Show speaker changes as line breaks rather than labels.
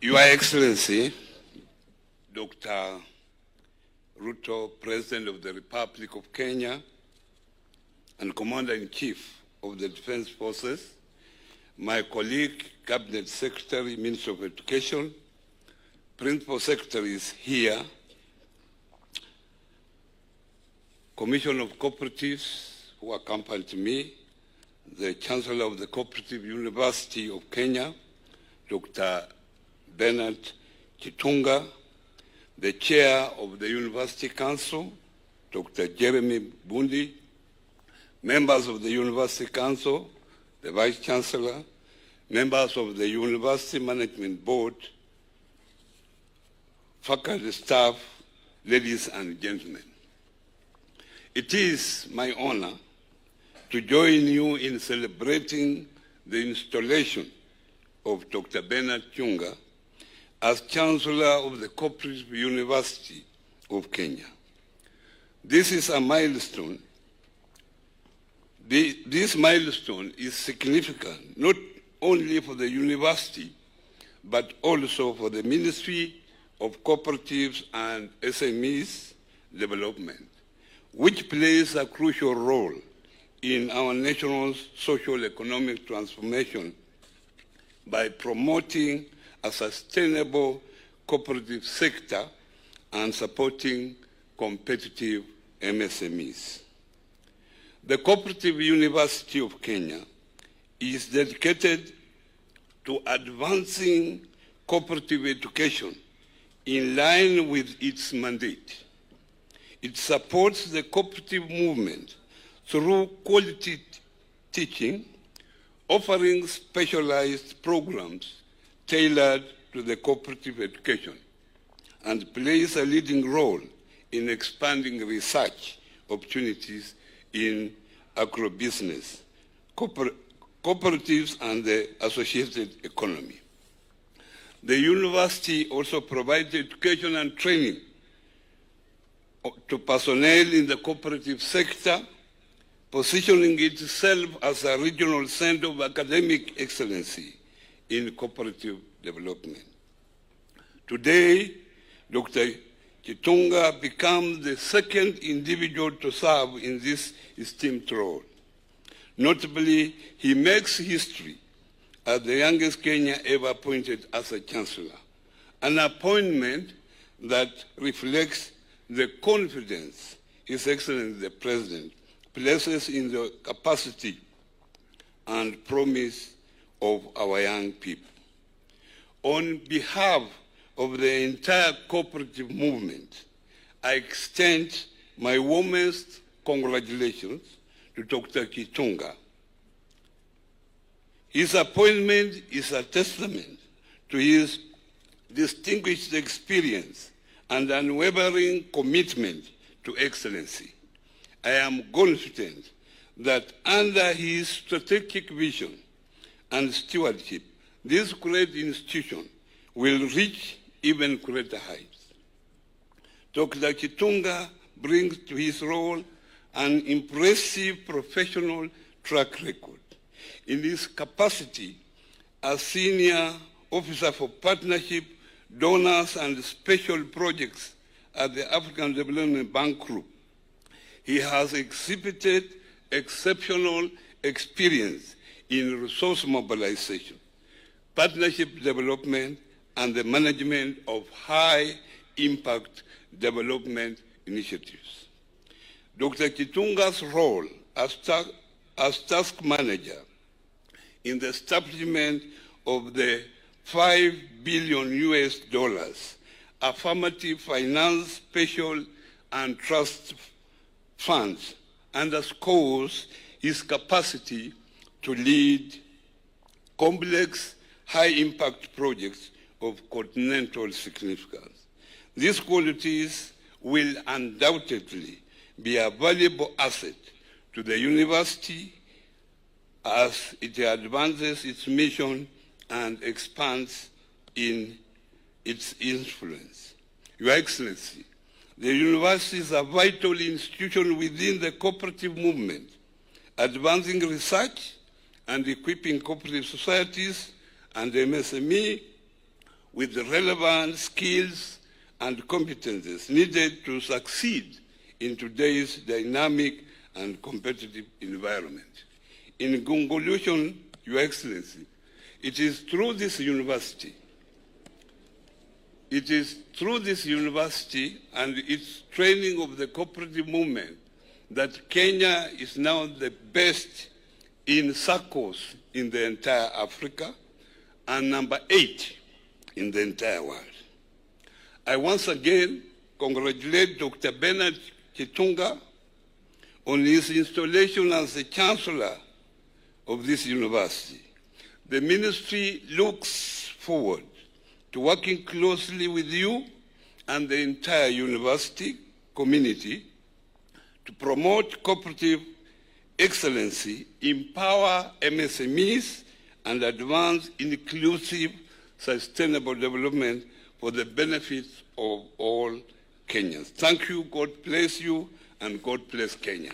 Your Excellency, Dr. Ruto, President of the Republic of Kenya and Commander-in-Chief of the Defense Forces, my colleague, Cabinet Secretary, Minister of Education, Principal Secretaries here, Commission of Cooperatives who accompanied me, the Chancellor of the Cooperative University of Kenya, Dr. Bernard Chitunga, the Chair of the University Council, Dr. Jeremy Bundi, members of the University Council, the Vice Chancellor, members of the University Management Board, faculty staff, ladies and gentlemen. It is my honor to join you in celebrating the installation of Dr. Bernard Chitunga as Chancellor of the Cooperative University of Kenya. This is a milestone. This milestone is significant not only for the university, but also for the Ministry of Cooperatives and SMEs Development, which plays a crucial role in our nation's socio-economic transformation by promoting a sustainable cooperative sector and supporting competitive MSMEs. The Cooperative University of Kenya is dedicated to advancing cooperative education in line with its mandate. It supports the cooperative movement through quality teaching, offering specialized programs tailored to the cooperative education, and plays a leading role in expanding research opportunities in agribusiness, cooperatives, and the associated economy. The university also provides education and training to personnel in the cooperative sector, positioning itself as a regional center of academic excellency in cooperative development. Today, Dr. Chitunga becomes the second individual to serve in this esteemed role. Notably, he makes history as the youngest Kenyan ever appointed as a chancellor, an appointment that reflects the confidence His Excellency the President places in the capacity and promise of our young people. On behalf of the entire cooperative movement, I extend my warmest congratulations to Dr. Chitunga. His appointment is a testament to his distinguished experience and unwavering commitment to excellency. I am confident that under his strategic vision and stewardship, this great institution will reach even greater heights. Dr. Chitunga brings to his role an impressive professional track record. In his capacity as Senior Officer for Partnership, Donors and Special Projects at the African Development Bank Group, he has exhibited exceptional experience in resource mobilization, partnership development, and the management of high-impact development initiatives. Dr. Chitunga's role as task manager in the establishment of the $5 billion affirmative finance, special, and trust funds underscores his capacity to lead complex, high-impact projects of continental significance. These qualities will undoubtedly be a valuable asset to the university as it advances its mission and expands in its influence. Your Excellency, the university is a vital institution within the cooperative movement, advancing research and equipping cooperative societies and MSME with the relevant skills and competences needed to succeed in today's dynamic and competitive environment. In conclusion, Your Excellency, it is through this university and its training of the cooperative movement that Kenya is now the best in circles in the entire Africa and number 8 in the entire world. I once again congratulate Dr. Bernard Chitunga on his installation as the Chancellor of this university. The ministry looks forward to working closely with you and the entire university community to promote cooperative excellency, empower MSMEs, and advance inclusive, sustainable development for the benefits of all Kenyans. Thank you, God bless you, and God bless Kenya.